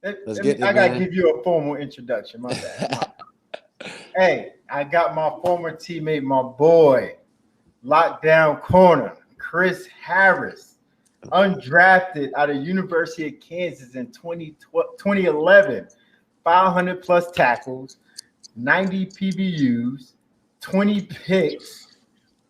Let's get it, I gotta man. give you a formal introduction. My bad. Hey, I got my former teammate, my boy, lockdown corner, Chris Harris, undrafted out of University of Kansas in 2011, 500 plus tackles, 90 PBUs, 20 picks,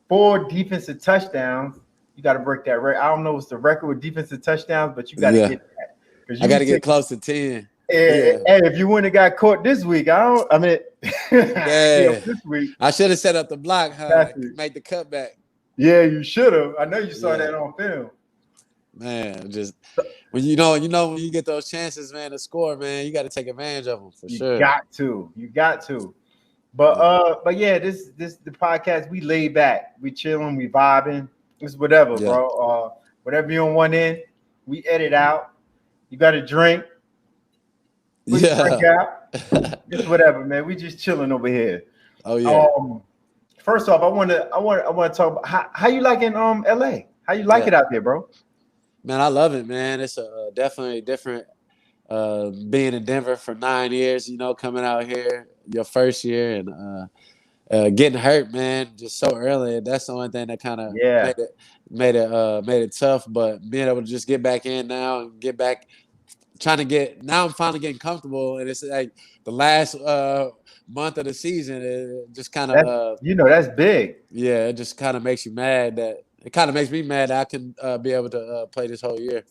4 defensive touchdowns. You got to break that record. I don't know what's the record with defensive touchdowns, but you got to Yeah, get that because I you got be to get taking. close to 10. Hey, Yeah, if you wouldn't have got caught this week, I don't. I mean, yeah. this week, I should have set up the block, huh? that's it. Make the cutback. Yeah, you should have. I know you saw Yeah, that on film. man. Just when you know when you get those chances, man, to score, man, you got to take advantage of them for You sure. got to. You got to. Yeah, But yeah, this the podcast. We laid back. We chilling. We vibing. It's whatever, yeah, bro. Whatever you don't want in, we edit out. You got to drink. Put the drink yeah. out. It's whatever, man. We just chilling over here. Oh yeah, Um, First off, I want to talk about how you like in LA. How you like yeah. it out there, bro? Man, I love it, man. It's a definitely different. Being in Denver for 9 years, coming out here your first year and getting hurt, man, just so early. That's the only thing that kind of Yeah, made it tough. But being able to just get back in now and get back, trying to get now, I'm finally getting comfortable, and it's like the last month of the season. It just kind of that's that's big. yeah, it just kind of makes you mad that it kind of makes me mad that I can be able to play this whole year.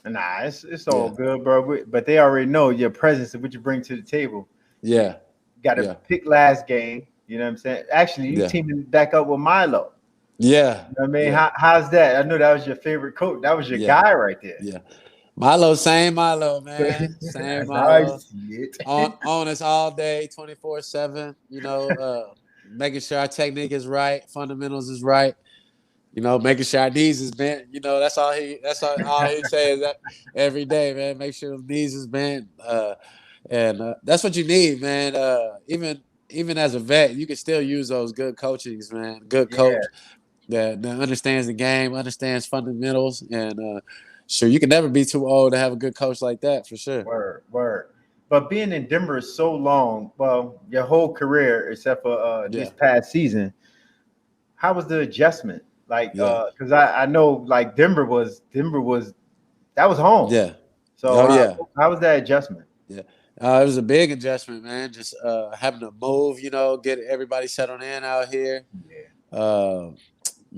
Nah, it's all Yeah, good, bro. But they already know your presence and what you bring to the table. You yeah, got to yeah, pick last game. You know what I'm saying? Actually, you yeah, teaming back up with Milo. yeah, You know what I mean? yeah, How's that? I know that was your favorite coach. That was your yeah. guy right there. Yeah. Milo, same Milo, man. Same That's how I Milo. see On it. on us all day, 24/7, making sure our technique is right, fundamentals is right, making sure our knees is bent. All he says that every day, man. Make sure the knees is bent. And that's what you need, man. Even as a vet, you can still use those good coachings, man. Good Yeah, coach that understands the game, understands fundamentals, and sure, you can never be too old to have a good coach like that for sure. word, word. But being in Denver is so long, well, your whole career except for Yeah, this past season, how was the adjustment? Like, yeah, because I know like Denver was that was home. yeah. So Oh yeah, how was that adjustment? yeah. It was a big adjustment, man. Just having to move, get everybody settled in out here. Yeah, Uh,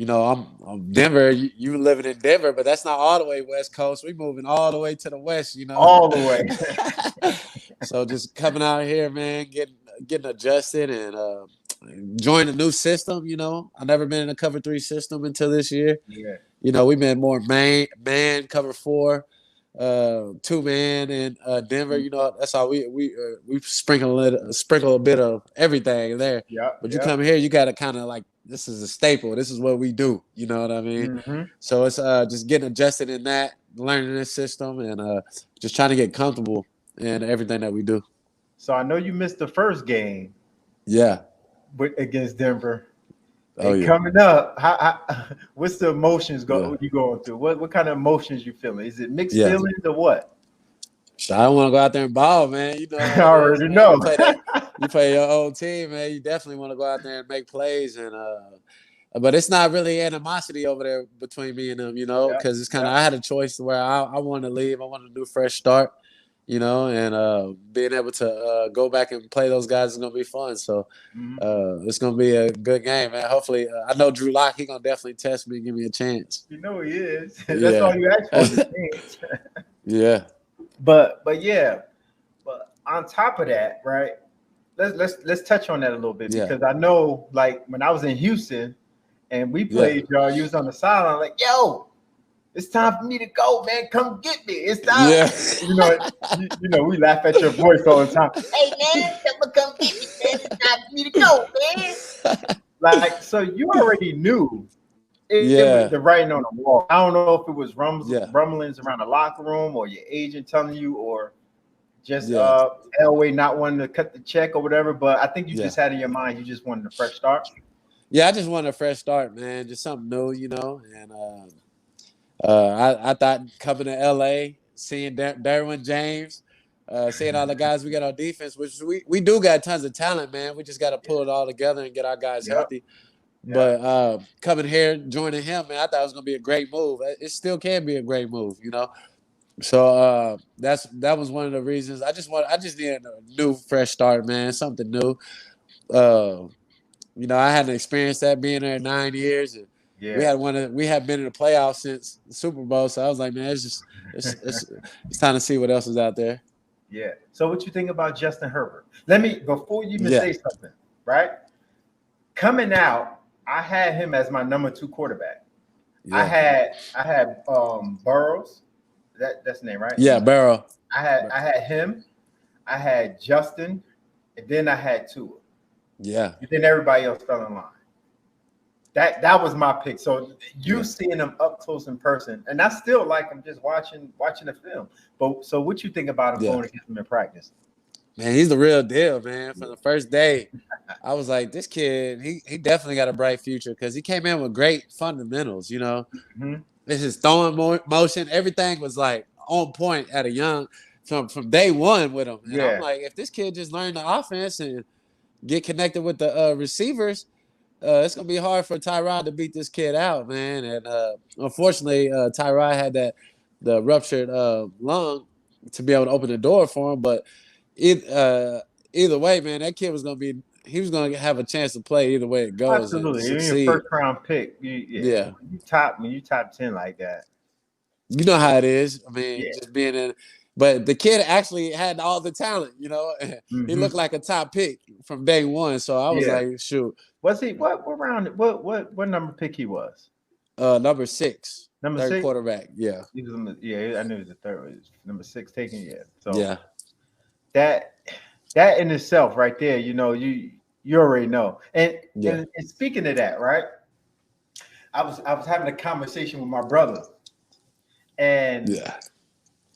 I'm Denver. You living in Denver, but that's not all the way West Coast. We moving all the way to the West. all the way. So just coming out here, man, getting adjusted and join a new system. I never been in a cover 3 system until this year. Yeah, We've been more man cover 4, 2 man in Denver. That's how we sprinkle a bit of everything there. yeah, But you yeah. come here, you got to kind of like this is a staple. This is what we do. You know what I mean? Hmm. So it's just getting adjusted in that, learning this system, and just trying to get comfortable in everything that we do. So I know you missed the first game Yeah. against Denver. Oh And yeah. coming up, what's the emotions Yeah. you going through? What kind of emotions you feeling? Is it mixed Yeah. feelings or what? I don't want to go out there and ball, man. You know I how it is, already man. know. You play your old team, man. You definitely want to go out there and make plays, and but it's not really animosity over there between me and them, Yeah, because it's kind yeah. of I had a choice where I want to leave. I want to do a fresh start, and being able to go back and play those guys is gonna be fun. So Mhm. it's gonna be a good game, man. Hopefully, I know Drew Lock. He gonna definitely test me and give me a chance. You know he is. That's all Yeah, you ask for is a chance. yeah, But yeah, but on top of that, right? Let's touch on that a little bit yeah, because I know like when I was in Houston and we yeah, played y'all, you was on the sideline like, yo, it's time for me to go, man. Come get me. It's time. yeah, You know, we laugh at your voice all the time. Hey man, come get me, man. It's time for me to go, man. Like, so you already knew it was yeah, the writing on the wall. I don't know if it was yeah, rumblings around the locker room or your agent telling you or just yeah, Elway not wanting to cut the check or whatever. But I think you yeah. just had in your mind you just wanted a fresh start. Yeah, I just wanted a fresh start, man. Just something new, And I thought coming to LA, seeing Derwin James, Seeing all the guys we got on defense, which we do got tons of talent, man. We just got to pull it all together and get our guys healthy. But coming here, joining him, man, I thought it was gonna be a great move. It still can be a great move, you know. So that was one of the reasons. I just needed a new, fresh start, man. Something new. You know, I hadn't experienced that being there 9 years, and we had been in the playoffs since the Super Bowl. So I was like, man, it's time to see what else is out there. Yeah. So what you think about Justin Herbert? Before you even say something, right? Coming out, I had him as my number 2 quarterback. Yeah. I had Burrows. That's the name, right? Yeah, Burrow. I had him. I had Justin, and then I had Tua. Yeah. And then everybody else fell in line. That was my pick. So seeing him up close in person, and I still like him just watching the film. But so what you think about him going against him in practice? Man, he's the real deal, man. From the first day, I was like, this kid, he definitely got a bright future because he came in with great fundamentals, you know. Mm-hmm. This is throwing motion. Everything was like on point at a young from day one with him. And I'm like, if this kid just learned the offense and get connected with the receivers, it's gonna be hard for Tyrod to beat this kid out, man. And unfortunately, Tyrod had the ruptured lung to be able to open the door for him. But either way, man, that kid was gonna have a chance to play either way it goes. Absolutely, you're your first round pick. When you top 10 like that, you know how it is. I mean, just being in. But the kid actually had all the talent, you know. Mm-hmm. He looked like a top pick from day one. So I was like, shoot. Was he what round? What number pick he was? Number 6. Number third 6 quarterback. Yeah. He was I knew he was the third. Was number 6 taken. Yeah. So that in itself, right there, you know, you already know. And speaking of that, right? I was having a conversation with my brother, and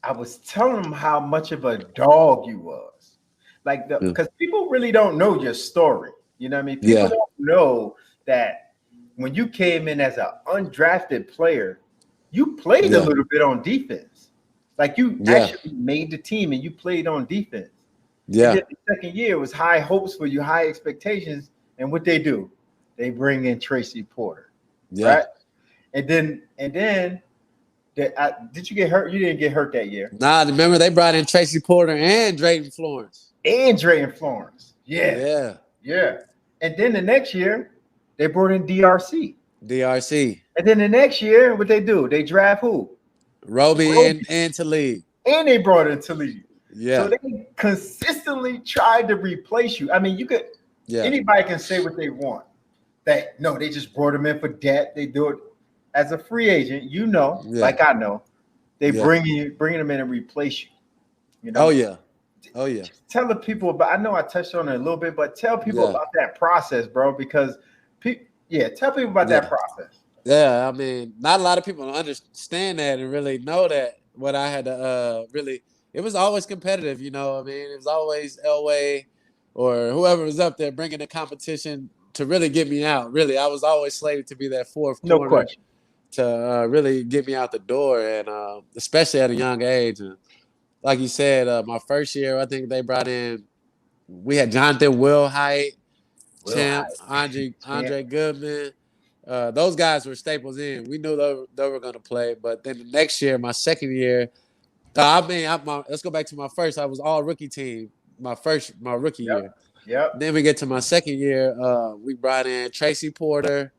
I was telling him how much of a dog you was, like because people really don't know your story. You know what I mean? People don't know that when you came in as an undrafted player, you played a little bit on defense. Like you actually made the team and you played on defense. Yeah. And then the second year was high hopes for you, high expectations, and what they do, they bring in Tracy Porter. Yeah. Right? And then. Did you get hurt? You didn't get hurt that year. Nah, remember they brought in Tracy Porter and Drayton Florence. Yeah. And then the next year, they brought in DRC. And then the next year, what they do? They draft who? Roby and Talib. And they brought in Talib. Yeah. So they consistently tried to replace you. I mean, you could. Anybody can say what they want. They just brought them in for debt. They do it. As a free agent, you know, like I know, they bringing them in and replace you. You know? Oh yeah. Just tell the people about. I know I touched on it a little bit, but tell people about that process, bro. Because tell people about that process. Yeah, I mean, not a lot of people understand that and really know that. What I had to it was always competitive. You know, I mean, it was always Elway or whoever was up there bringing the competition to really get me out. Really, I was always slated to be that fourth corner. No question. To really get me out the door, and especially at a young age. And like you said, my first year, I think they brought in. We had Jonathan Wilhite, Champ, Andre Goodman. Those guys were staples in. We knew they were going to play. But then the next year, my second year, let's go back to my first. I was all rookie team. My rookie year. Yep. Then we get to my second year. We brought in Tracy Porter.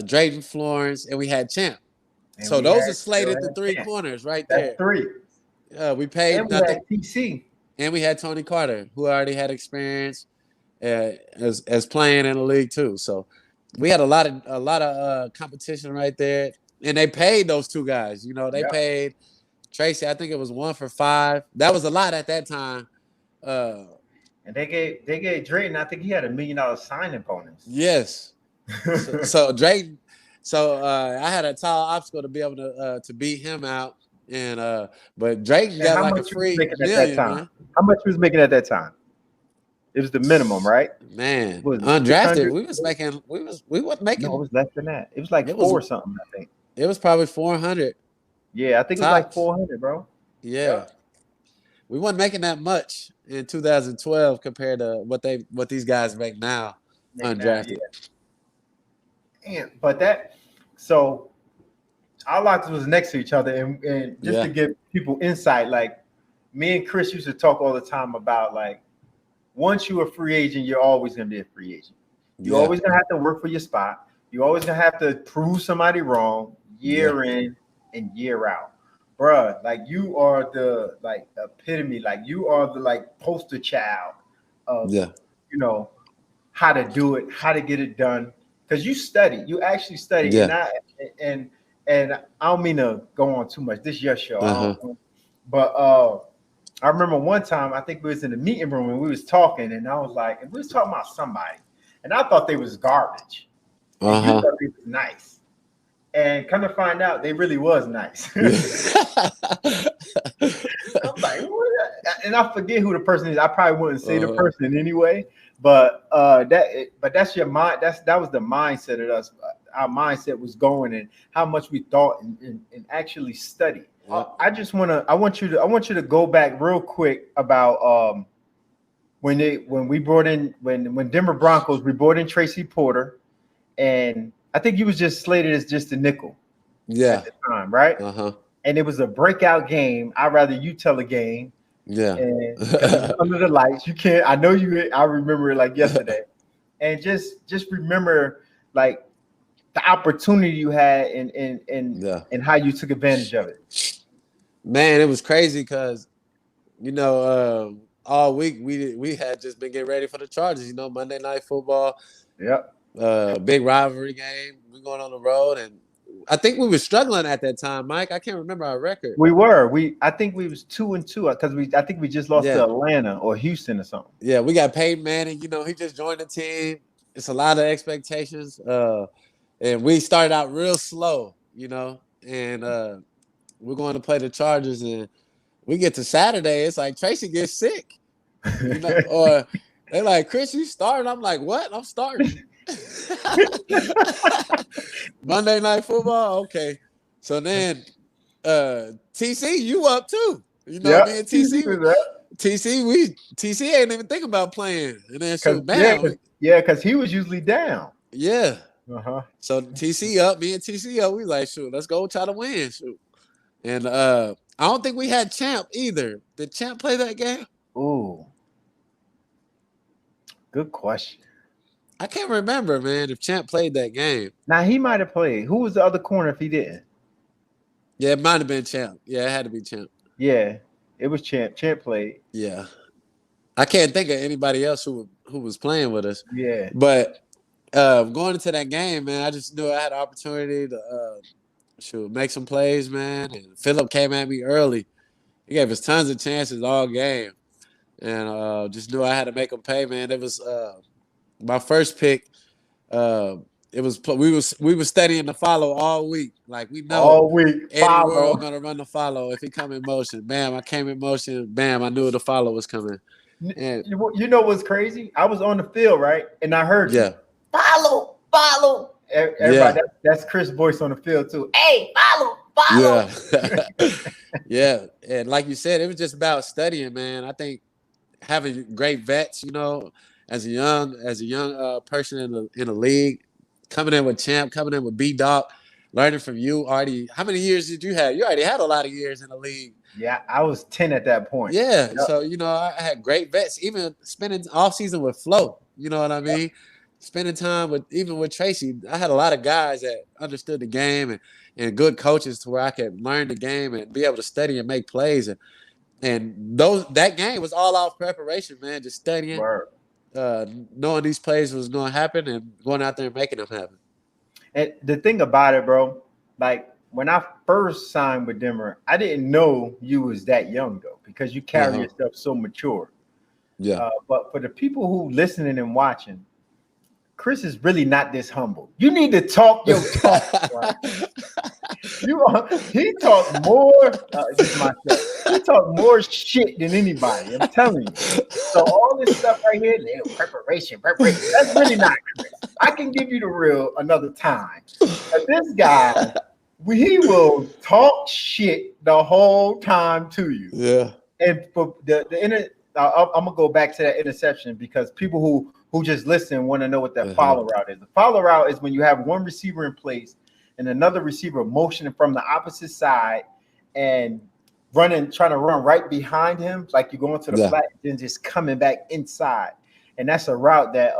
Drayton Florence, and we had Champ. And so those are slated the 3 corners right there. That's 3. We paid and nothing. We had PC. And we had Tony Carter, who already had experience as playing in the league too. So we had a lot of competition right there. And they paid those 2 guys. You know, they paid Tracy. I think it was 1 for 5. That was a lot at that time. And they gave Drayton. I think he had $1 million signing bonus. Yes. So Drayton, I had a tall obstacle to be able to beat him out, and but Drayton got like a free million. Man. How much he was making at that time? It was the minimum, right? Man, undrafted, we wasn't making. No, it was less than that. It was like 4 or something. I think it was probably 400. Yeah, I think it was like 400, bro. Yeah. we weren't making that much in 2012 compared to what these guys make now, undrafted. But so our lockers was next to each other, and just to give people insight, like me and Chris used to talk all the time about like once you're a free agent, you're always gonna be a free agent. You're always gonna have to work for your spot. You're always gonna have to prove somebody wrong year in and year out. Bruh, like you are the like epitome, like you are the like poster child of you know how to do it, how to get it done. Because you actually study, and I don't mean to go on too much. This is your show, but I remember one time I think we was in the meeting room and we was talking, and I was like, and we was talking about somebody, and I thought they was garbage. And you thought they was nice. And come to find out, they really was nice. I'm like, what? And I forget who the person is. I probably wouldn't say the person anyway. But that's your mind. That was the mindset of us. Our mindset was going, and how much we thought and actually studied. I want you to go back real quick about when Denver Broncos, we brought in Tracy Porter, and I think he was just slated as just a nickel at the time, right? And it was a breakout game. I'd rather you tell a game. And under the lights. You can't. I know you. I remember it like yesterday. And just remember like the opportunity you had and how you took advantage of it. Man, it was crazy because all week we had just been getting ready for the Chargers. Monday Night Football. Yep. Big rivalry game. We're going on the road, and I think we were struggling at that time, Mike. I can't remember our record. We were. I think we was 2-2 because I think we just lost to Atlanta or Houston or something. Yeah, we got Peyton Manning. He just joined the team. It's a lot of expectations. And we started out real slow, and we're going to play the Chargers, and we get to Saturday. It's like Tracy gets sick, or they're like, Chris, you starting? I'm like, what? I'm starting. Monday Night Football, okay. So then TC, you up too. Me and TC ain't even think about playing. And then because he was usually down. Yeah. So TC up, me and TC up, we like, shoot, let's go try to win. Shoot. And I don't think we had Champ either. Did Champ play that game? Ooh. Good question. I can't remember, man, if Champ played that game. Now, he might have played. Who was the other corner if he didn't? Yeah, it might have been Champ. Yeah, it had to be Champ. Yeah, it was Champ. Champ played. Yeah. I can't think of anybody else who was playing with us. Yeah. But going into that game, man, I just knew I had an opportunity to make some plays, man. And Phillip came at me early. He gave us tons of chances all game. And just knew I had to make them pay, man. It was my first pick. We were studying the follow all week. Like we know all week. Eddie World gonna run the follow if he come in motion. Bam, I came in motion. Bam, I knew the follow was coming. And you know what's crazy? I was on the field, right? And I heard you. Follow. Everybody, that's Chris' voice on the field too. Hey, follow. Yeah. Yeah. And like you said, it was just about studying, man. I think having great vets, as a young person in the league, coming in with Champ, coming in with B-Doc, learning from you already. How many years did you have? You already had a lot of years in the league. Yeah, I was 10 at that point. Yeah, yep. So, I had great vets, even spending off season with Flo, you know what I mean? Yep. Spending time with Tracy. I had a lot of guys that understood the game and good coaches to where I could learn the game and be able to study and make plays. And that game was all off preparation, man, just studying. Word. Knowing these plays was going to happen and going out there and making them happen. And the thing about it, bro, like when I first signed with Denver, I didn't know you was that young though, because you carry yourself so mature. Yeah. But for the people who listening and watching, Chris is really not this humble. You need to talk your talk. Right? He talked more. He talked more shit than anybody. I'm telling you. So all this stuff right here, preparation. That's really not Chris. I can give you the real another time. But this guy, he will talk shit the whole time to you. Yeah. And for I'm gonna go back to that interception because people who just listen want to know what that follow route is. The follow route is when you have one receiver in place and another receiver motioning from the opposite side and trying to run right behind him, like you're going to the flat, then just coming back inside. And that's a route that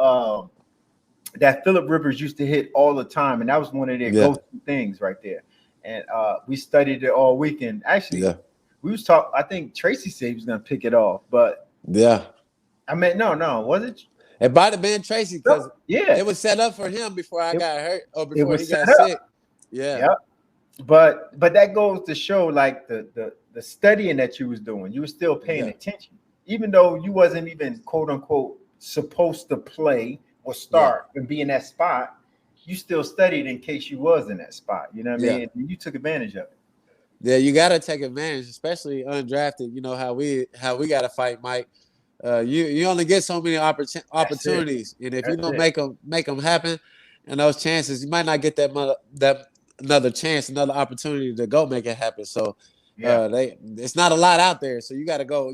Phillip Rivers used to hit all the time, and that was one of their go-to things right there. And we studied it all weekend. Actually, we was talking. I think Tracy said he was going to pick it off, but I mean, no, was it? It might have been Tracy because it was set up for him before I got hurt or before he got sick. Yeah. But that goes to show like the studying that you was doing. You were still paying attention, even though you wasn't even quote unquote supposed to play or start and be in that spot. You still studied in case you was in that spot. You know what I mean? And you took advantage of it. Yeah, you got to take advantage, especially undrafted. You know how we got to fight, Mike. You only get so many opportunities, and if you don't make them happen, and those chances, you might not get that another chance, another opportunity to go make it happen. So, it's not a lot out there. So you got to go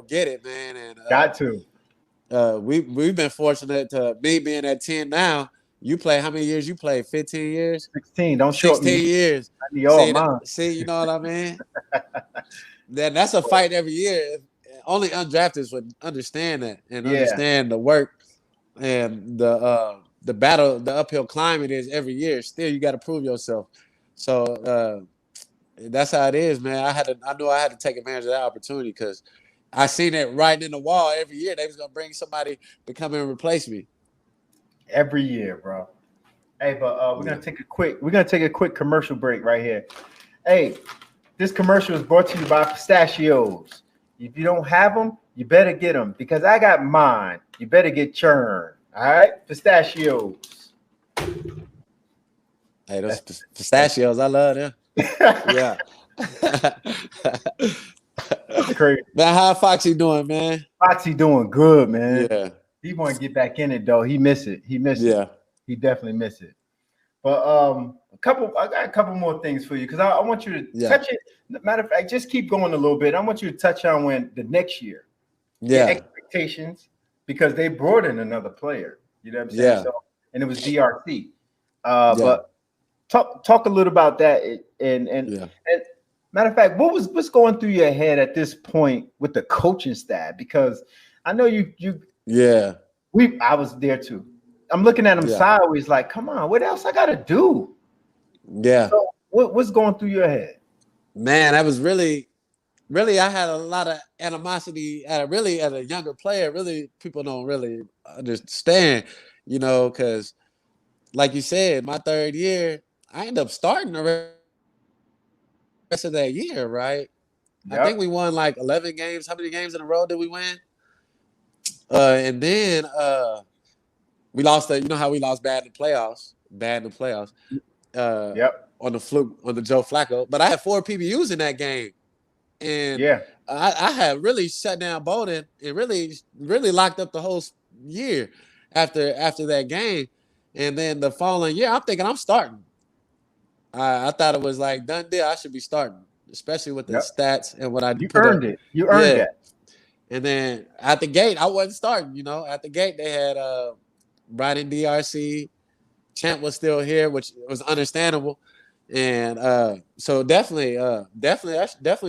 get it, man. And got to. We've been fortunate to me being at 10 now. You play how many years? You play 15 years? 16. Don't show 16 me. years. See, you know what I mean? Then that's a fight every year. Only undrafteds would understand that and understand the work and the battle, the uphill climb it is every year. Still, you got to prove yourself. So that's how it is, man. I knew I had to take advantage of that opportunity because I seen it writing in the wall every year. They was gonna bring somebody to come and replace me. Every year, bro. Hey, but we're gonna take a quick commercial break right here. Hey, this commercial is brought to you by Pistachios. If you don't have them, you better get them because I got mine. You better get churned. All right, Pistachios. Hey, those pistachios, I love them. Yeah. That's crazy. Man, how Foxy doing, man? Foxy doing good, man. Yeah. He want to get back in it though. He miss it. He definitely miss it. But I got a couple more things for you because I want you to touch it. Matter of fact, just keep going a little bit. I want you to touch on when the next year. Yeah. Expectations because they brought in another player. You know what I'm saying? Yeah. So, and it was DRC. But talk a little about that and matter of fact, what's going through your head at this point with the coaching staff? Because I know you I was there too. I'm looking at them sideways, like, come on, what else I gotta do? Yeah. So what's going through your head? Man, that was really, I had a lot of animosity as a younger player. Really, people don't really understand, you know, because like you said, my third year, I ended up starting the rest of that year, right? Yep. I think we won like 11 games. How many games in a row did we win? And then we lost you know how we lost bad in the playoffs. On the fluke, on the Joe Flacco. But I had 4 PBUs in that game. And I had really shut down Bowden and really locked up the whole year after that game. And then the following year, I'm thinking I'm starting. I thought it was like done deal. I should be starting, especially with the stats and what I You earned it. You earned that. And then at the gate, I wasn't starting. You know, at the gate they had brought in DRC. Champ was still here, which was understandable. And so definitely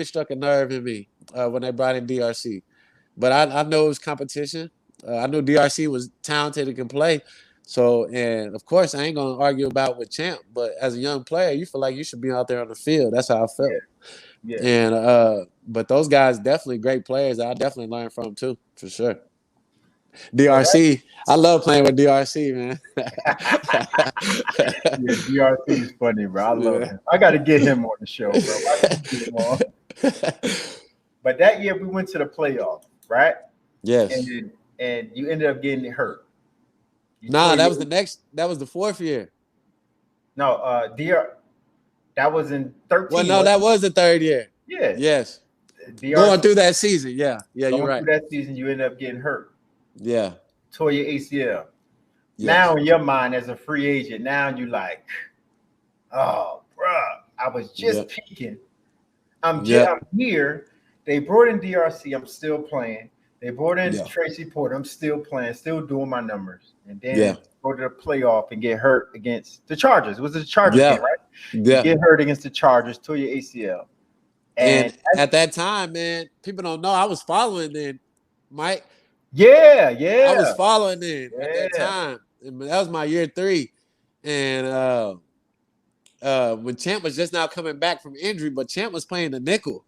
struck a nerve in me when they brought in DRC. But I know it was competition. I knew DRC was talented and can play. So, and of course, I ain't going to argue about with Champ, but as a young player, you feel like you should be out there on the field. That's how I felt. Yeah. And, but those guys definitely great players. I definitely learned from them too, for sure. DRC, I love playing with DRC, man. DRC is funny, bro. I love him. I got to get him on the show, bro. But that year we went to the playoff, right? Yes. And you ended up getting hurt. That was the 4th year. No, that was in 13. Well, no, that was the 3rd year. Yeah. Yes. Going through that season. Yeah. Yeah, you're right. Through that season, you ended up getting hurt. Yeah. Tore your ACL. Yes. Now in your mind as a free agent, now you like, oh, bruh, I was just peaking. I'm here. They brought in DRC. I'm still playing. They brought in Yeah. Tracy Porter. I'm still playing, still doing my numbers. And then Yeah. go to the playoff and get hurt against the Chargers. It was the Chargers Yeah. game, right? Yeah. You get hurt against the Chargers, tore your ACL. And at that time, man, people don't know I was following then, Mike. Yeah. I was following then at that Yeah. time. And that was my year 3. And when Champ was just now coming back from injury, but Champ was playing the nickel.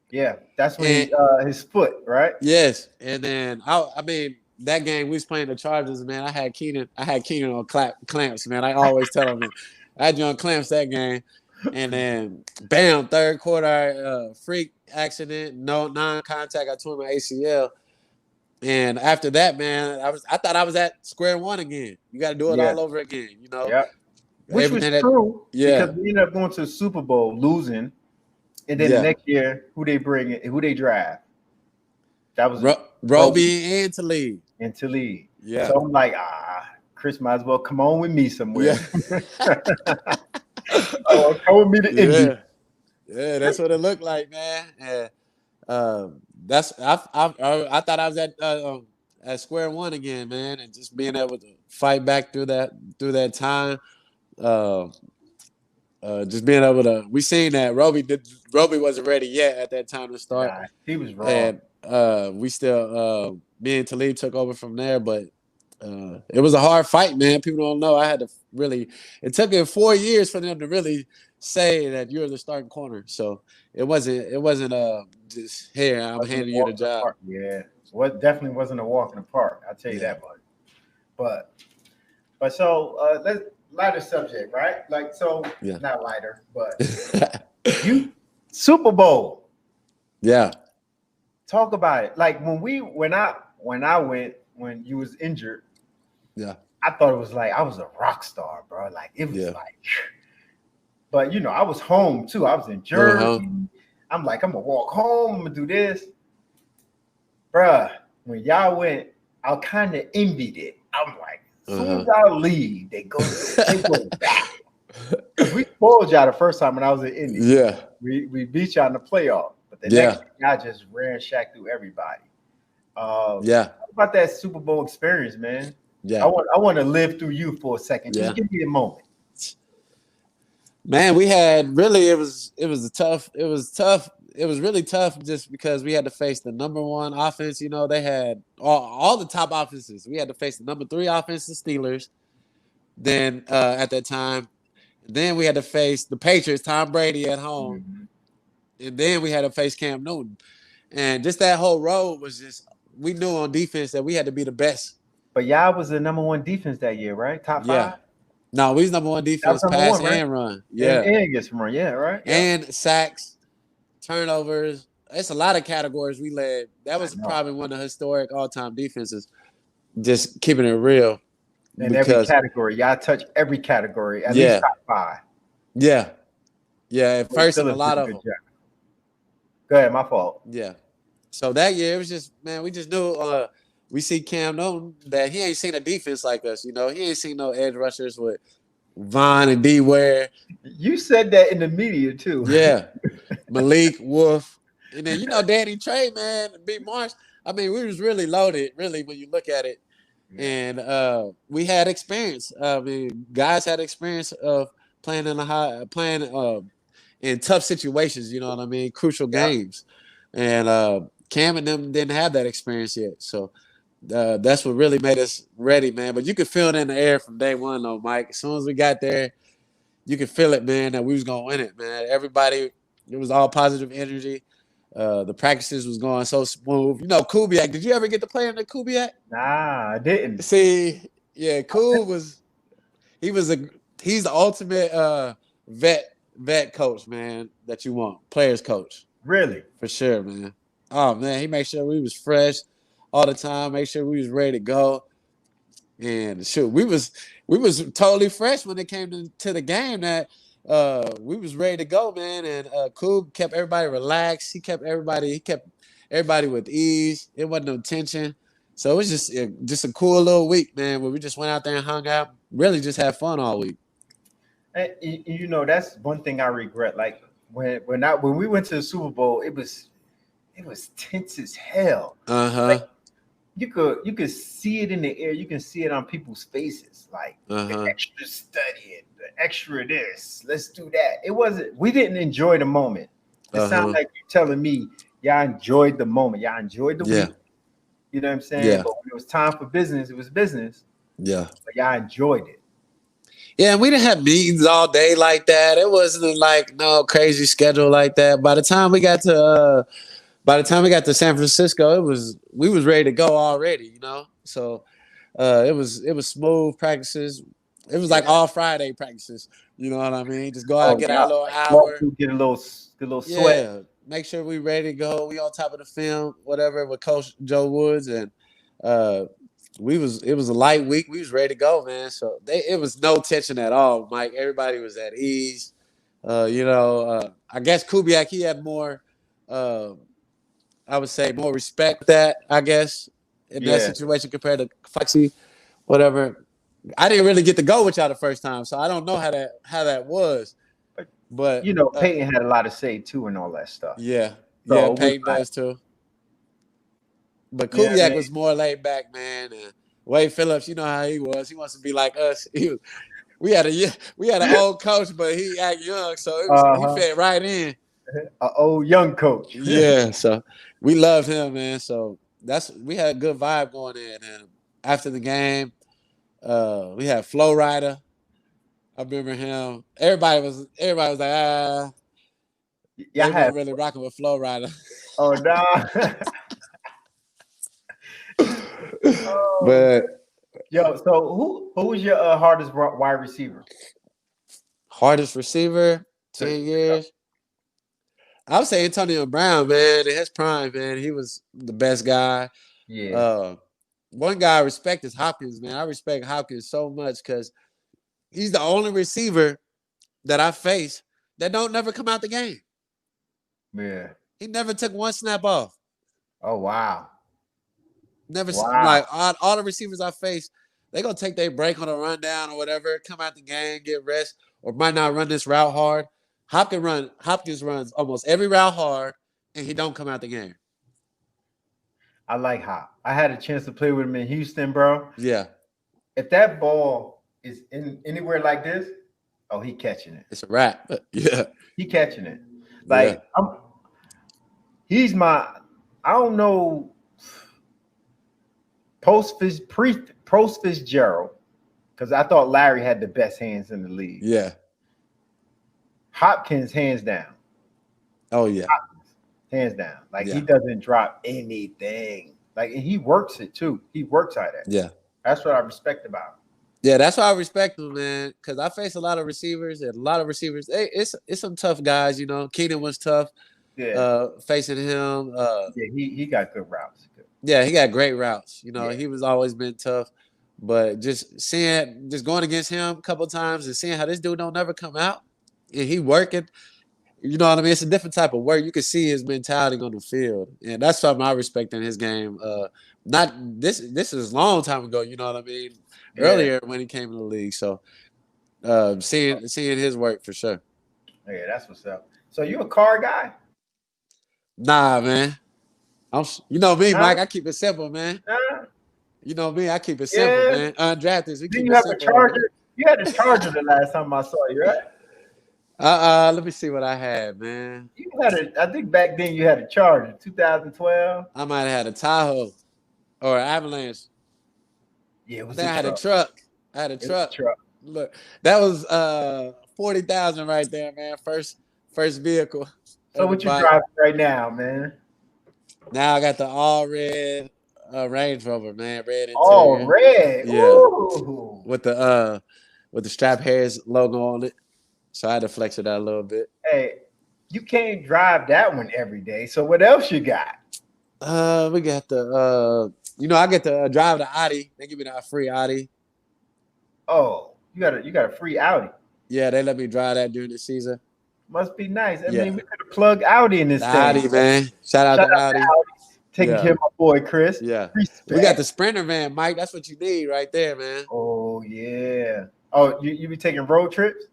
Yeah, that's when his foot, right? Yes. And then I mean, that game we was playing the Chargers, man. I had Keenan on clamps, man. I always tell him, man, I had you on clamps that game. And then bam, third quarter, freak accident, no non-contact. I tore my ACL. And after that, man, I thought I was at square one again. You got to do it all over again, you know. Yeah. Which was true. Yeah. Because we ended up going to the Super Bowl, losing, and then the next year, who they draft? That was Roby and Talib. Yeah. So I'm like, Chris might as well come on with me somewhere. Yeah. Come with me to Indy. Yeah, that's what it looked like, man. And I thought I was at square one again, man, and just being able to fight back through that time. Just being able to, we seen that Roby wasn't ready yet at that time to start. Nah, he was wrong. And we still, me and Talib took over from there, but it was a hard fight, man. People don't know. I had to it took 4 years for them to really say that you're the starting corner. So it wasn't just here, I'm handing you the job. Yeah. Definitely wasn't a walk in the park. I'll tell you that much. But so let's lighter subject, right? Like, so not lighter, but Super Bowl. Yeah. Talk about it. Like when I went when you was injured, I thought it was like I was a rock star, bro. Like it was like, but I was home too. I was in Jersey. I'm like, I'm gonna walk home. I'm gonna do this, bruh. When y'all went, I kind of envied it. I'm like, as soon as I leave, they go back. Because we spoiled y'all the first time when I was in Indy. Yeah, we beat y'all in the playoff, but the next y'all just ran shack through everybody. What about that Super Bowl experience, man? Yeah, I want to live through you for a second. Just give me a moment. Man, we had really it was tough. It was really tough just because we had to face the number 1 offense. They had all the top offenses. We had to face the number 3 offense, the Steelers. Then at that time, then we had to face the Patriots, Tom Brady at home, and then we had to face Cam Newton. And just that whole road was just, we knew on defense that we had to be the best. But y'all was the number 1 defense that year, right? Top 5? No, we was number 1 defense, pass and run. Yeah. And get some run, right? Yeah. And sacks, turnovers. It's a lot of categories we led. That was probably one of the historic all-time defenses, just keeping it real. In every category. Y'all touch every category, at least top 5. Yeah. Yeah, at first, a lot of them. Go ahead, my fault. Yeah. So that year, it was just, man, we just knew we see Cam Newton that he ain't seen a defense like us. He ain't seen no edge rushers with Vaughn and D. Ware. You said that in the media, too. Yeah. Malik, Wolf. And then, Danny Trey, man, B. Marsh. I mean, we was really loaded, really, when you look at it. And we had experience. I mean, guys had experience of playing in tough situations, you know what I mean? Crucial games. And Cam and them didn't have that experience yet. So that's what really made us ready, man. But you could feel it in the air from day one, though, Mike. As soon as we got there, you could feel it, man, that we was going to win it, man. Everybody, it was all positive energy. The practices was going so smooth. Kubiak, did you ever get to play in the Kubiak? Nah, I didn't. See, yeah, Kub he's the ultimate vet coach, man, that you want. Players coach. Really? For sure, man. Oh, man, he made sure we was fresh all the time, make sure we was ready to go. And shoot, we was totally fresh when it came to the game that we was ready to go, man. And Kub kept everybody relaxed. He kept everybody with ease. It wasn't no tension. So it was just a cool little week, man, where we just went out there and hung out, really just had fun all week. And that's one thing I regret. Like when we went to the Super Bowl, it was it was tense as hell. Uh-huh. You could see it in the air. You can see it on people's faces, like the extra studying, the extra this. Let's do that. It wasn't. We didn't enjoy the moment. It sounds like you're telling me y'all enjoyed the moment. Y'all enjoyed the week. You know what I'm saying? Yeah. But when it was time for business, it was business. Yeah. But y'all enjoyed it. Yeah, and we didn't have meetings all day like that. It wasn't like no crazy schedule like that. By the time we got to San Francisco, we was ready to go already, you know. So it was smooth practices. It was like all Friday practices. You know what I mean? Just go out, get our little hour, get a little sweat. Yeah, make sure we ready to go. We on top of the film, whatever, with Coach Joe Woods, and it was a light week. We was ready to go, man. So it was no tension at all, Mike. Everybody was at ease. I guess Kubiak, he had more. I would say more respect that, I guess, in that situation compared to Foxy, whatever. I didn't really get to go with y'all the first time, so I don't know how that was. But you know, Peyton had a lot to say too and all that stuff. Yeah. So Peyton does too. But Kubiak was more laid back, man. And Wade Phillips, you know how he was. He wants to be like us. We had an old coach, but he act young, so he fit right in. An old young coach. Yeah, so we loved him, man. So we had a good vibe going in. And after the game, we had Flow Rider. I remember him. Everybody was like, yeah, they weren't really rocking with Flow Rider. Oh no. But so who was your hardest wide receiver? Hardest receiver, 10 years. I would say Antonio Brown, man. In his prime, man, he was the best guy. Yeah. One guy I respect is Hopkins, man. I respect Hopkins so much because he's the only receiver that I face that don't never come out the game. Yeah. He never took one snap off. Oh, wow. Never. Like all the receivers I face, they gonna take their break on a rundown or whatever, come out the game, get rest, or might not run this route hard. Hopkins runs almost every route hard, and he don't come out the game. I like Hop. I had a chance to play with him in Houston, bro. Yeah. If that ball is in anywhere like this, oh, he catching it. It's a wrap. Yeah. He catching it. Like he's my. I don't know. Post Fitzgerald, because I thought Larry had the best hands in the league. Yeah. Hopkins, hands down. Oh yeah. Hopkins, hands down. Like he doesn't drop anything. Like, and he works it too. He works at it. Yeah. That's what I respect about him. Yeah, that's why I respect him, man. Because I face a lot of receivers, and a lot of receivers. It's some tough guys, you know. Keenan was tough. Yeah. Facing him. He got good routes. Yeah, he got great routes. You know, he was always been tough. But just going against him a couple of times and seeing how this dude don't never come out, and he working. You know what I mean? It's a different type of work. You can see his mentality on the field, and that's something I respect in his game. Not this is a long time ago. You know what I mean? Earlier when he came in the league. So seeing his work for sure. Yeah, that's what's up. So you a car guy? Nah, man. You know me, Mike. I keep it simple, man. You know me. I keep it simple, man. Undrafted. We keep it simple. Charger? You had a Charger the last time I saw you, right? Let me see what I had, man. You had I think back then you had a Charger, 2012. I might have had a Tahoe or an Avalanche. Yeah, I had a truck. I had a truck. Look, that was 40,000 right there, man. First vehicle. So what you driving right now, man? Now I got the all red Range Rover, man. Red interior. All red. Yeah. Ooh. With the Strap Harris logo on it. So I had to flex it out a little bit. Hey, you can't drive that one every day. So what else you got? We got the I get to drive the Audi. They give me that free Audi. Oh, you got a free Audi. Yeah, they let me drive that during the season. Must be nice. I mean, we could have plugged Audi in this thing. Audi, man. Shout out to Audi. Taking care of my boy Chris. Yeah. Respect. We got the Sprinter van, Mike. That's what you need right there, man. Oh yeah. Oh, you be taking road trips?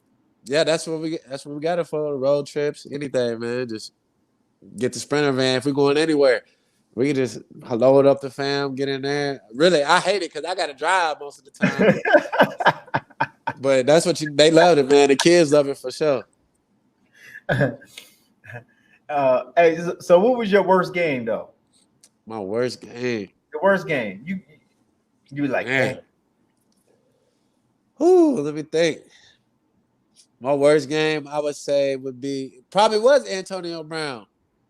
Yeah, that's what we got it for. Road trips, anything, man. Just get the Sprinter van. If we're going anywhere, we can just load up the fam, get in there. Really, I hate it because I got to drive most of the time. But that's what they love it, man. The kids love it for sure. Hey, so what was your worst game though? My worst game. The worst game. You were like, man. Ooh, let me think. My worst game, I would say, probably was Antonio Brown.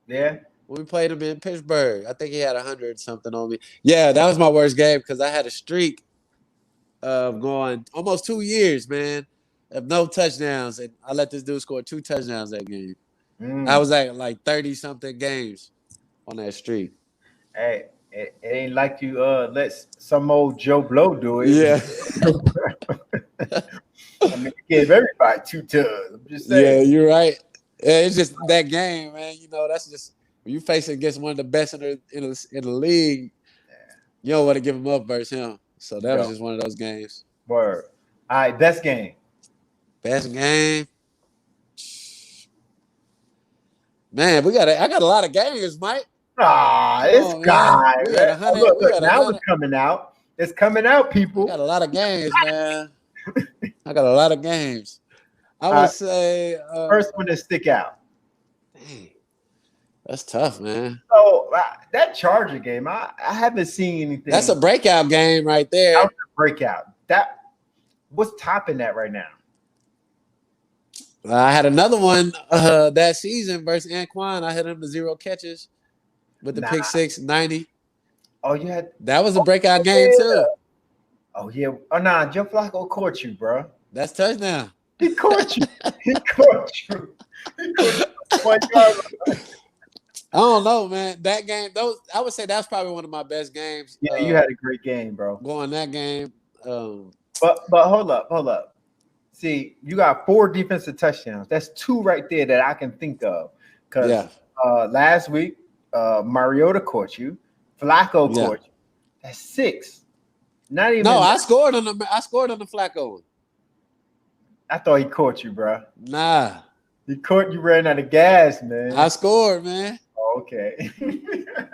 Yeah. When we played him in Pittsburgh, I think he had 100 something on me. Yeah, that was my worst game because I had a streak of going almost 2 years, man, of no touchdowns, and I let this dude score 2 touchdowns that game. I was at like 30 something games on that streak. Hey, it ain't like you let some old Joe Blow do it. Yeah. I mean, you gave everybody 2 tugs. I'm just saying. Yeah, you're right. Yeah, it's just that game, man. You know, that's just when you face against one of the best in the league. You don't want to give him up versus him. So that was just one of those games. Word. All right, best game. Best game. Man, I got a lot of games, Mike. It's God. Now it's coming out. It's coming out, people. I got a lot of games, man. I got a lot of games. I would say first one to stick out. Dang, that's tough, man. So that Charger game, I haven't seen anything. That's a breakout game right there. That was a breakout. What's topping that right now? I had another one that season versus Anquan. I hit him to 0 catches with the pick 6, 90. Oh, you had that was a breakout game too. Oh yeah. Oh nah, Joe Flacco caught you, bro. That's touchdown. He caught you. He caught you. I don't know, man. That game, I would say that's probably one of my best games. Yeah, you had a great game, bro. Going that game. But hold up. See, you got 4 defensive touchdowns. That's 2 right there that I can think of. Because last week, Mariota caught you. Flacco caught you. That's 6. Not even. No, I scored on the Flacco one. I thought he caught you, bro. Nah. He caught you, ran out of gas, man. I scored, man. Oh, okay.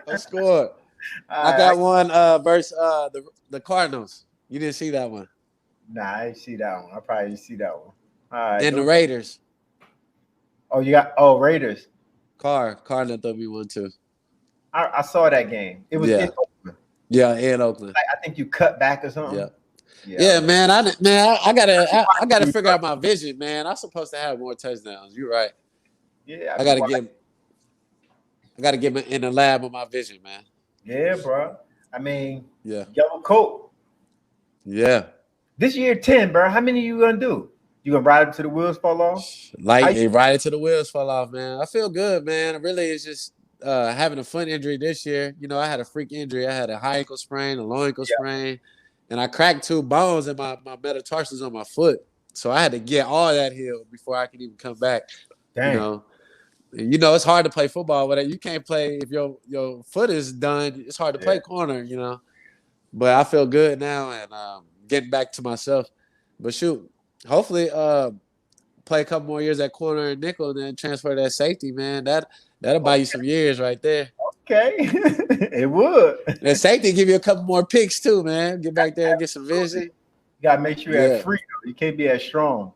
I scored. I got one versus the Cardinals. You didn't see that one. Nah, I didn't see that one. I probably didn't see that one. All right. And the Raiders. Oh, you got Raiders. Carr that threw me one too. I saw that game. It was in Oakland. Yeah, in Oakland. I think you cut back or something. Yeah, man. I gotta figure out my vision, man. I'm supposed to have more touchdowns. You're right. Yeah, I gotta get in the lab with my vision, man. Yeah, bro. I mean, yellow coat. Yeah. This year 10, bro. How many you gonna do? You gonna ride it till the wheels fall off? Ride it till the wheels fall off, man. I feel good, man. Really, it's just having a foot injury this year. You know, I had a freak injury. I had a high ankle sprain, a low ankle sprain, and I cracked 2 bones in my metatarsals on my foot. So I had to get all that healed before I could even come back. Dang. You know, it's hard to play football with it. You can't play if your foot is done. It's hard to play corner, you know. But I feel good now and getting back to myself. But shoot, hopefully play a couple more years at corner and nickel and then transfer to that safety, man. That'll buy you some years right there. Okay. It would. And safety give you a couple more picks too, man. Get back there and get some vision. You gotta make sure you're free. You can't be as strong.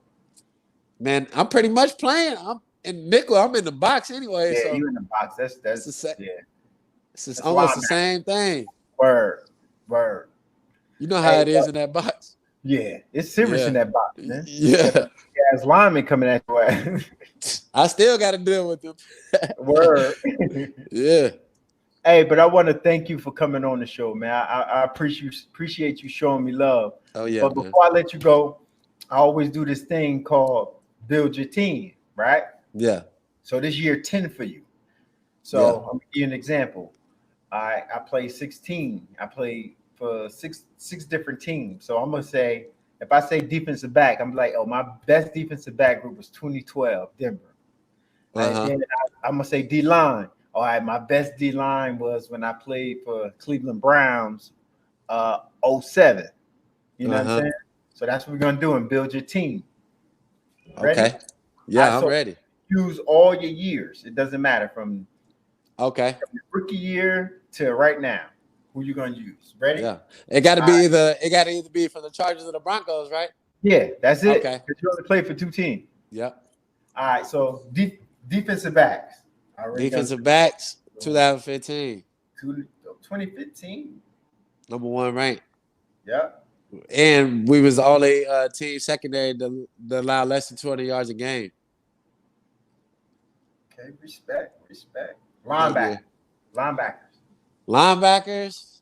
Man, I'm pretty much playing. I'm in nickel. I'm in the box anyway. Yeah, so you in the box. That's It's almost the same thing. Word. You know how it is in that box. Yeah, it's serious in that box, man. Yeah. As linemen coming at you. I still got to deal with them. Word. Yeah. Hey, but I want to thank you for coming on the show, man. I appreciate you showing me love. Oh, yeah. But before I let you go, I always do this thing called build your team, right? Yeah. So this year 10 for you. So I'm gonna give you an example. I played 16. I played for six different teams. So I'm gonna say, if I say defensive back, I'm like, my best defensive back group was 2012, Denver. And then I'm gonna say D line. All right, my best D line was when I played for Cleveland Browns, 07. You know what I'm saying? So that's what we're gonna do and build your team. Ready? Okay. Yeah, I'm ready. Use all your years. It doesn't matter from Okay. Rookie year to right now. Who you gonna use? Ready? Yeah. It got to be either. It got to either be from the Chargers or the Broncos, right? Yeah, that's it. Okay. Because you only played for 2 teams. Yep. All right, so defensive backs. I already got Defensive backs, 2015, 2015. #1 ranked, Yep. and we was the only team secondary to allow less than 200 yards a game. Okay, respect. Yeah. Linebackers. Linebackers.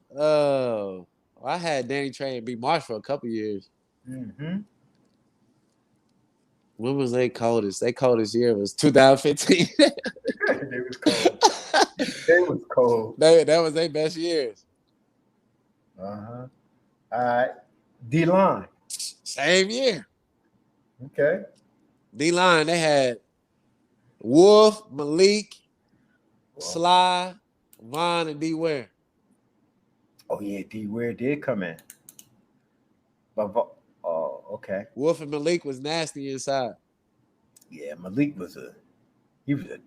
I had Danny Trey and B. Marsh for a couple years. Mm-hmm. When was they coldest? They coldest year was 2015. They was cold. They was cold. That was their best years. Uh-huh. All right. D-line. Same year. Okay. D-line, they had Wolf, Malik, Sly, Vaughn, and D. Ware. Oh, yeah, D. Ware did come in. But, okay. Wolf and Malik was nasty inside. Yeah, Malik was a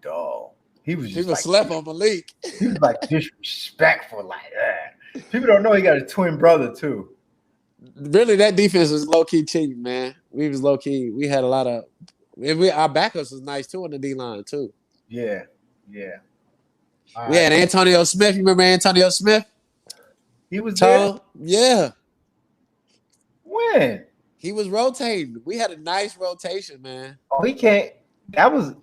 dog. He was just People like, slept on Malik. he was like disrespectful, like that. People don't know he got a twin brother too. Really, that defense was low key cheating, man. We was low key. We had a lot of. Our backups was nice too on the D line too. Yeah. We had Antonio Smith. You remember Antonio Smith? He was there. Yeah. When? He was rotating. We had a nice rotation, man. Oh, he can't. That was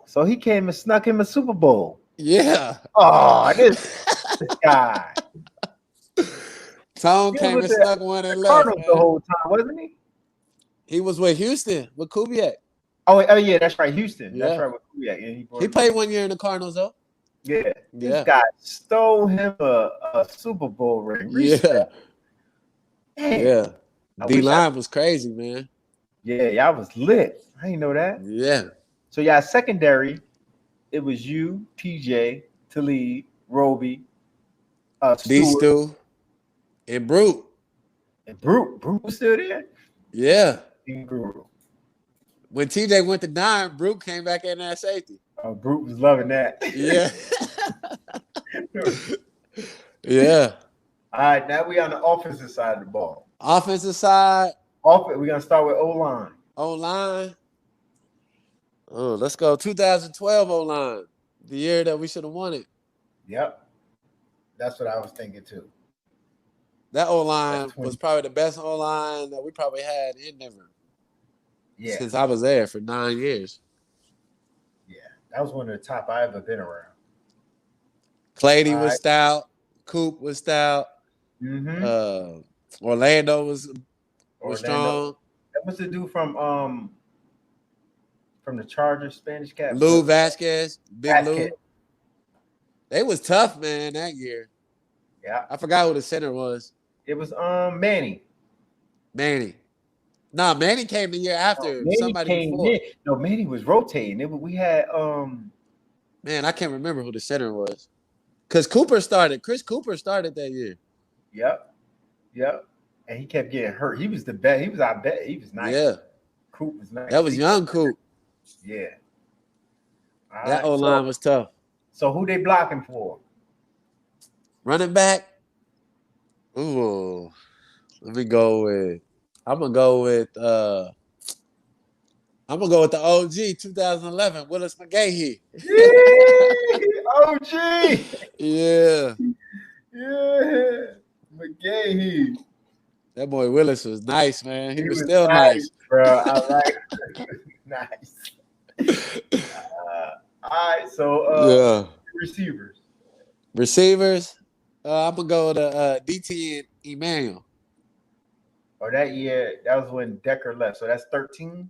so he came and snuck him a Super Bowl. Yeah. Oh, this guy. Tone came and snuck one and left. Cardinals the whole time, wasn't he? He was with Houston with Kubiak. Oh yeah, that's right, Houston. Yeah. That's right with Kubiak. Yeah, he played 1 year in the Cardinals though. Yeah. This guy stole him a Super Bowl ring. Respect. Damn. Yeah. D-line was crazy, man. Yeah, y'all was lit. I didn't know that. Yeah. So y'all secondary, it was you, TJ, Talib, Roby, Stu, and Brute. And Brute was still there? Yeah. Brute. When TJ went to dime, Brute came back in at safety. Oh, Brute was loving that. Yeah. Yeah. All right, now we on the offensive side of the ball. Offensive side. We're going to start with O-line. O-line. Oh, let's go. 2012 O-line. The year that we should have won it. Yep. That's what I was thinking too. That O-line was probably the best O-line that we probably had in Denver. Yeah. Since I was there for 9 years. Yeah. That was one of the top I ever been around. Clady was stout. Coop was stout. Mm-hmm. Orlando was strong. That was the dude from the Chargers, Spanish cat. Lou Vasquez, Big Lou. Vasquez. They was tough, man, that year. Yeah. I forgot who the center was. It was Manny. Nah, Manny came the year after. Somebody came before. No, Manny was rotating. We had man, I can't remember who the center was. Because Chris Cooper started that year. Yep. And he kept getting hurt. He was the best. He was nice. Yeah. Coop was nice. That was young Coop. Yeah. That O-line was tough. So who they blocking for? Running back? Ooh. I'm gonna go with the OG 2011, Willis McGahee. OG. Yeah. McGahee. That boy Willis was nice, man. He was still nice. Bro. I like it. Nice. All right, so Receivers. I'm gonna go to DT and Emmanuel. Oh, that year, that was when Decker left. So that's 13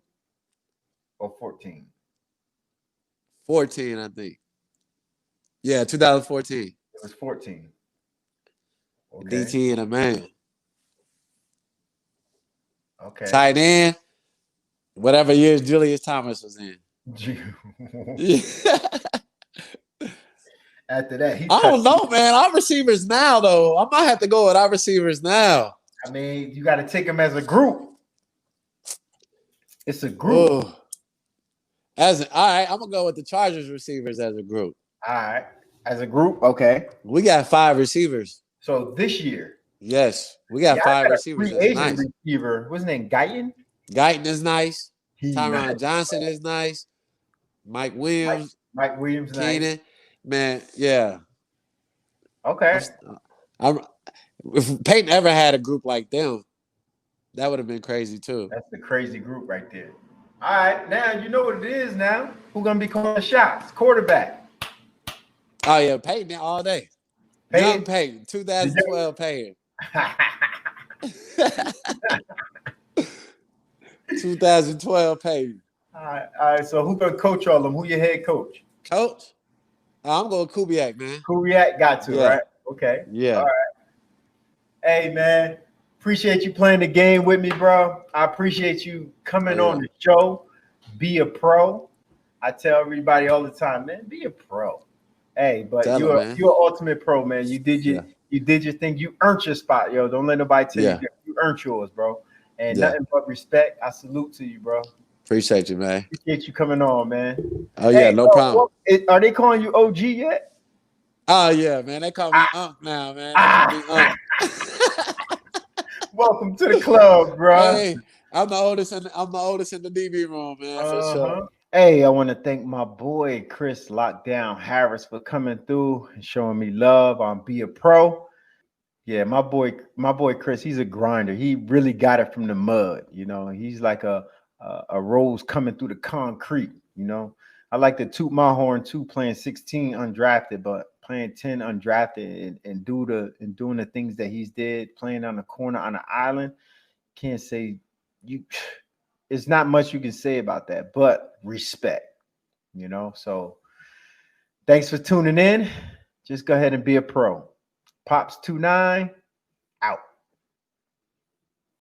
or 14? 14, I think. Yeah, 2014. It was 14. Okay. DT and Emmanuel. Okay. Tight end, whatever years Julius Thomas was in. After that, I don't know, man. Our receivers now, though. I might have to go with our receivers now. I mean, you got to take them as a group. It's a group. All right, I'm gonna go with the Chargers receivers as a group. All right. As a group, okay. We got 5 receivers. So this year, Yes, we got 5 got a receivers. free That's agent nice. receiver. What's his name? Guyton? Guyton is nice. He Tyron nice. Johnson is nice. Mike Williams, Mike Williams, Keenan. nice. Man, yeah. Okay. If Peyton ever had a group like them, that would have been crazy too. That's the crazy group right there. All right, now you know what it is now. Who's gonna be calling the shots? Quarterback. Oh yeah, Peyton all day. Peyton? Young Peyton, 2012 Peyton. 2012 Peyton. All right. So who gonna coach all of them? Who your head coach? Coach? I'm going Kubiak, man. Kubiak got to, Yeah. right? Okay. Yeah. All right. Hey, man. Appreciate you playing the game with me, bro. I appreciate you coming on the show. Be a pro. I tell everybody all the time, man, be a pro. Hey, but you're an ultimate pro, man. You did your thing. You earned your spot, yo. Don't let nobody tell you you earned yours, bro. And nothing but respect. I salute to you, bro. Appreciate you, man. Appreciate you coming on, man. Oh yeah, no problem. Are they calling you OG yet? Oh yeah, man. They call me Unc now, man. Welcome to the club, bro. Hey, I'm the oldest in the DB room, man. For sure. Hey, I want to thank my boy Chris Lockdown Harris for coming through and showing me love on Be a Pro. Yeah, my boy Chris, he's a grinder. He really got it from the mud. You know, he's like a rose coming through the concrete. You know, I like to toot my horn too, playing 16 undrafted, but playing 10 undrafted and doing the things that he's did, playing on the corner on the island. Can't say you. It's not much you can say about that, but respect. You know, so thanks for tuning in. Just go ahead and be a pro. Pops 29 out.